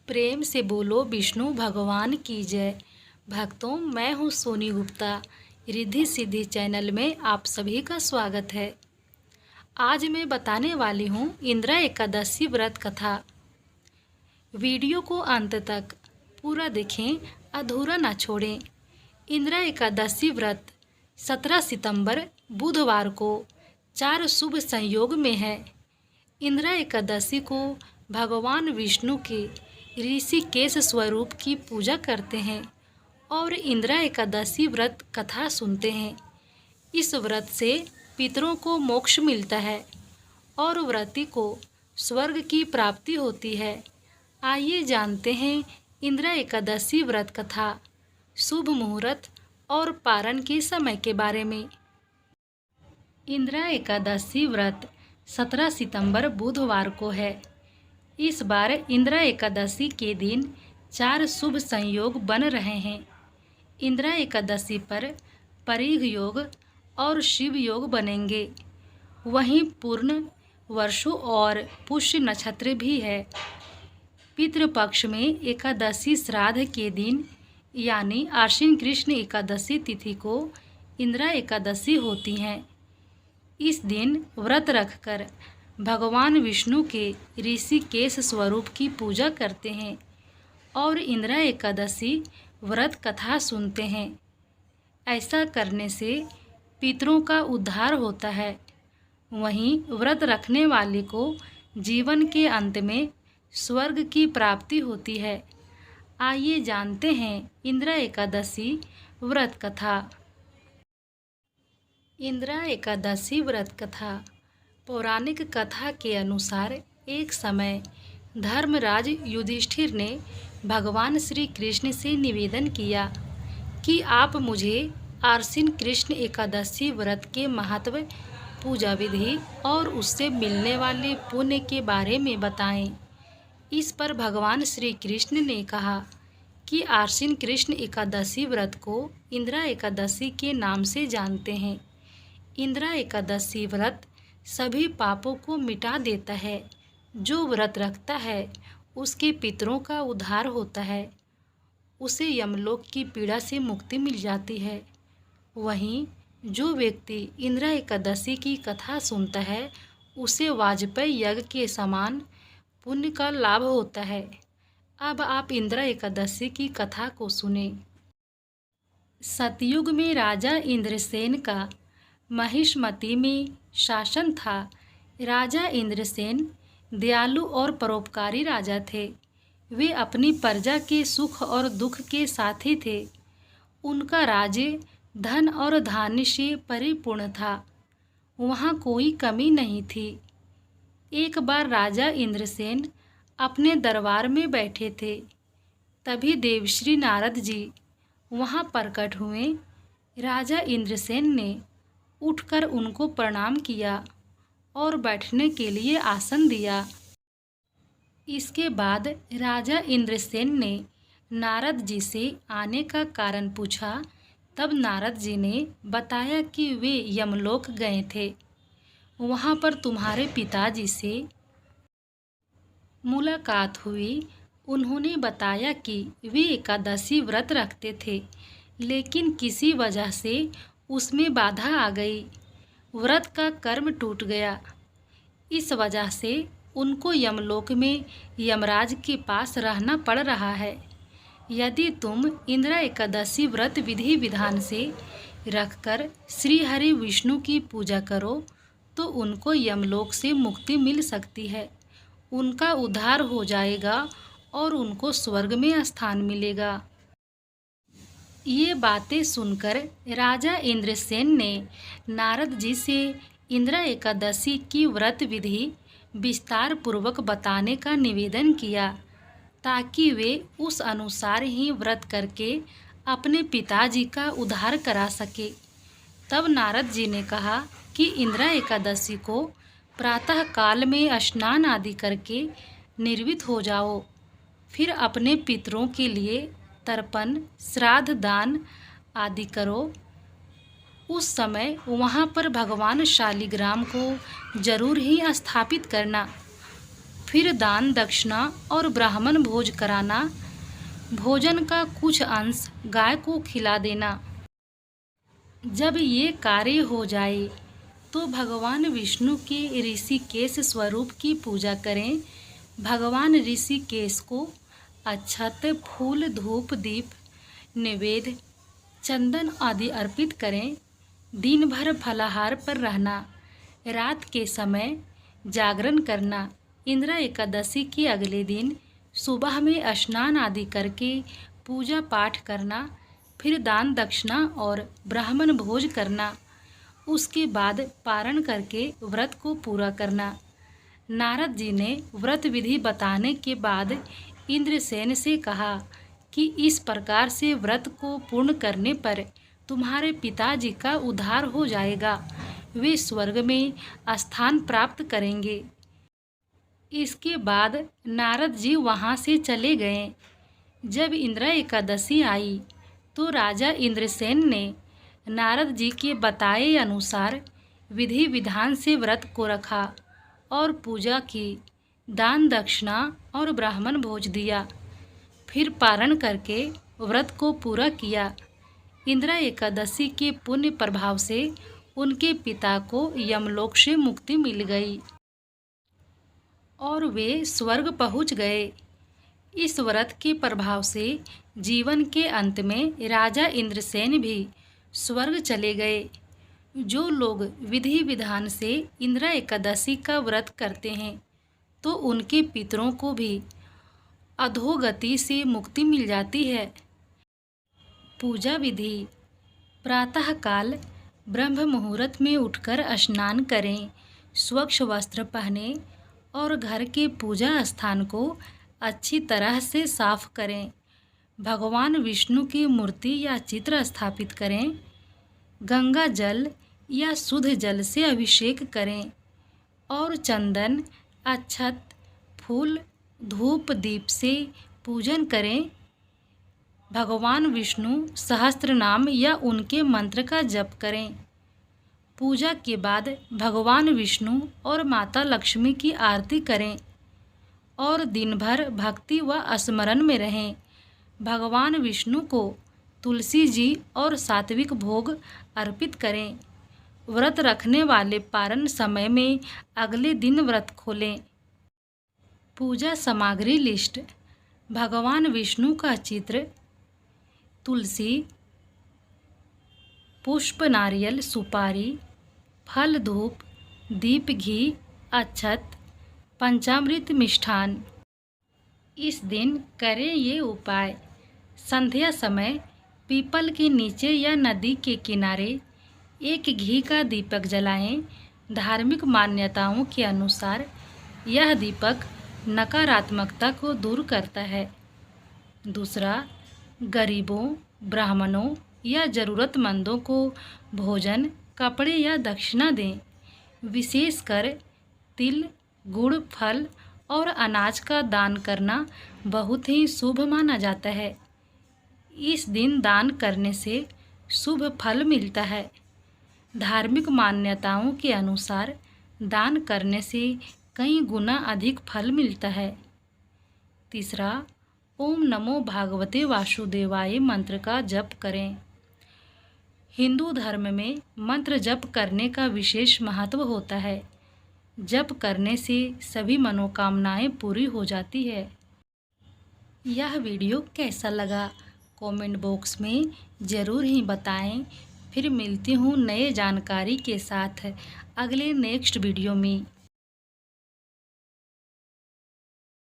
प्रेम से बोलो विष्णु भगवान की जय। भक्तों, मैं हूँ सोनी गुप्ता। रिद्धि सिद्धि चैनल में आप सभी का स्वागत है। आज मैं बताने वाली हूँ इंदिरा एकादशी व्रत कथा। वीडियो को अंत तक पूरा देखें, अधूरा ना छोड़ें। इंदिरा एकादशी व्रत 17 सितंबर बुधवार को 4 शुभ संयोग में है। इंदिरा एकादशी को भगवान विष्णु के ऋषिकेश स्वरूप की पूजा करते हैं और इंदिरा एकादशी व्रत कथा सुनते हैं। इस व्रत से पितरों को मोक्ष मिलता है और व्रती को स्वर्ग की प्राप्ति होती है। आइए जानते हैं इंदिरा एकादशी व्रत कथा, शुभ मुहूर्त और पारण के समय के बारे में। इंदिरा एकादशी व्रत 17 सितंबर बुधवार को है। इस बार इंदिरा एकादशी के दिन 4 शुभ संयोग बन रहे हैं। इंदिरा एकादशी पर परिघ योग और शिव योग बनेंगे। वहीं पूर्ण वर्षो और पुष्य नक्षत्र भी है। पितृपक्ष में एकादशी श्राद्ध के दिन यानी आश्विन कृष्ण एकादशी तिथि को इंदिरा एकादशी होती हैं। इस दिन व्रत रखकर भगवान विष्णु के ऋषिकेश स्वरूप की पूजा करते हैं और इंदिरा एकादशी व्रत कथा सुनते हैं। ऐसा करने से पितरों का उद्धार होता है। वहीं व्रत रखने वाले को जीवन के अंत में स्वर्ग की प्राप्ति होती है। आइए जानते हैं इंदिरा एकादशी व्रत कथा। इंदिरा एकादशी व्रत कथा। पौराणिक कथा के अनुसार एक समय धर्मराज युधिष्ठिर ने भगवान श्री कृष्ण से निवेदन किया कि आप मुझे आश्विन कृष्ण एकादशी व्रत के महत्व, पूजा विधि और उससे मिलने वाले पुण्य के बारे में बताएं। इस पर भगवान श्री कृष्ण ने कहा कि आश्विन कृष्ण एकादशी व्रत को इंदिरा एकादशी के नाम से जानते हैं। इंदिरा एकादशी व्रत सभी पापों को मिटा देता है। जो व्रत रखता है उसके पितरों का उद्धार होता है। उसे यमलोक की पीड़ा से मुक्ति मिल जाती है। वहीं जो व्यक्ति इंदिरा एकादशी की कथा सुनता है उसे वाजपेयी यज्ञ के समान पुण्य का लाभ होता है। अब आप इंदिरा एकादशी की कथा को सुने। सतयुग में राजा इंद्रसेन का महिष्मती में शासन था। राजा इंद्रसेन दयालु और परोपकारी राजा थे। वे अपनी प्रजा के सुख और दुख के साथी थे। उनका राज्य धन और धान्य से परिपूर्ण था। वहाँ कोई कमी नहीं थी। एक बार राजा इंद्रसेन अपने दरबार में बैठे थे। तभी देवश्री नारद जी वहाँ प्रकट हुए। राजा इंद्रसेन ने उठकर उनको प्रणाम किया और बैठने के लिए आसन दिया। इसके बाद राजा इंद्रसेन ने नारद जी से आने का कारण पूछा। तब नारद जी ने बताया कि वे यमलोक गए थे। वहाँ पर तुम्हारे पिताजी से मुलाकात हुई। उन्होंने बताया कि वे एकादशी व्रत रखते थे, लेकिन किसी वजह से उसमें बाधा आ गई। व्रत का कर्म टूट गया। इस वजह से उनको यमलोक में यमराज के पास रहना पड़ रहा है। यदि तुम इंदिरा एकादशी व्रत विधि विधान से रखकर श्री हरि विष्णु की पूजा करो तो उनको यमलोक से मुक्ति मिल सकती है। उनका उद्धार हो जाएगा और उनको स्वर्ग में स्थान मिलेगा। ये बातें सुनकर राजा इंद्रसेन ने नारद जी से इंदिरा एकादशी की व्रत विधि विस्तार पूर्वक बताने का निवेदन किया ताकि वे उस अनुसार ही व्रत करके अपने पिताजी का उद्धार करा सके। तब नारद जी ने कहा कि इंदिरा एकादशी को प्रातः काल में स्नान आदि करके निर्वित हो जाओ। फिर अपने पितरों के लिए तर्पण, श्राद्ध, दान आदि करो। उस समय वहाँ पर भगवान शालिग्राम को जरूर ही स्थापित करना। फिर दान दक्षिणा और ब्राह्मण भोज कराना। भोजन का कुछ अंश गाय को खिला देना। जब ये कार्य हो जाए तो भगवान विष्णु के ऋषिकेश स्वरूप की पूजा करें। भगवान ऋषिकेश को अक्षत, फूल, धूप, दीप, नैवेद्य, चंदन आदि अर्पित करें। दिन भर फलाहार पर रहना। रात के समय जागरण करना। इंद्र एकादशी के अगले दिन सुबह में स्नान आदि करके पूजा पाठ करना। फिर दान दक्षिणा और ब्राह्मण भोज करना। उसके बाद पारण करके व्रत को पूरा करना। नारद जी ने व्रत विधि बताने के बाद इंद्रसेन से कहा कि इस प्रकार से व्रत को पूर्ण करने पर तुम्हारे पिताजी का उद्धार हो जाएगा। वे स्वर्ग में स्थान प्राप्त करेंगे। इसके बाद नारद जी वहाँ से चले गए। जब इंद्र एकादशी आई तो राजा इंद्रसेन ने नारद जी के बताए अनुसार विधि विधान से व्रत को रखा और पूजा की। दान दक्षिणा और ब्राह्मण भोज दिया। फिर पारण करके व्रत को पूरा किया। इंद्र एकादशी के पुण्य प्रभाव से उनके पिता को यमलोक से मुक्ति मिल गई और वे स्वर्ग पहुँच गए। इस व्रत के प्रभाव से जीवन के अंत में राजा इंद्रसेन भी स्वर्ग चले गए। जो लोग विधि विधान से इंद्र एकादशी का व्रत करते हैं तो उनके पितरों को भी अधोगति से मुक्ति मिल जाती है। पूजा विधि। प्रातःकाल ब्रह्म मुहूर्त में उठकर स्नान करें, स्वच्छ वस्त्र पहनें और घर के पूजा स्थान को अच्छी तरह से साफ करें। भगवान विष्णु की मूर्ति या चित्र स्थापित करें। गंगा जल या शुद्ध जल से अभिषेक करें और चंदन, अक्षत, फूल, धूप, दीप से पूजन करें। भगवान विष्णु सहस्त्र नाम या उनके मंत्र का जप करें। पूजा के बाद भगवान विष्णु और माता लक्ष्मी की आरती करें और दिन भर भक्ति व स्मरण में रहें। भगवान विष्णु को तुलसी जी और सात्विक भोग अर्पित करें। व्रत रखने वाले पारण समय में अगले दिन व्रत खोलें। पूजा सामग्री लिस्ट। भगवान विष्णु का चित्र, तुलसी, पुष्प, नारियल, सुपारी, फल, धूप, दीप, घी, अक्षत, पंचामृत, मिष्ठान। इस दिन करें ये उपाय। संध्या समय पीपल के नीचे या नदी के किनारे एक घी का दीपक जलाएं। धार्मिक मान्यताओं के अनुसार यह दीपक नकारात्मकता को दूर करता है। दूसरा, गरीबों, ब्राह्मणों या ज़रूरतमंदों को भोजन, कपड़े या दक्षिणा दें। विशेषकर तिल, गुड़, फल और अनाज का दान करना बहुत ही शुभ माना जाता है। इस दिन दान करने से शुभ फल मिलता है। धार्मिक मान्यताओं के अनुसार दान करने से कई गुना अधिक फल मिलता है। तीसरा, ओम नमो भागवते वासुदेवाय मंत्र का जप करें। हिंदू धर्म में मंत्र जप करने का विशेष महत्व होता है। जप करने से सभी मनोकामनाएं पूरी हो जाती है। यह वीडियो कैसा लगा कमेंट बॉक्स में ज़रूर ही बताएं। फिर मिलती हूँ नए जानकारी के साथ अगले नेक्स्ट वीडियो में।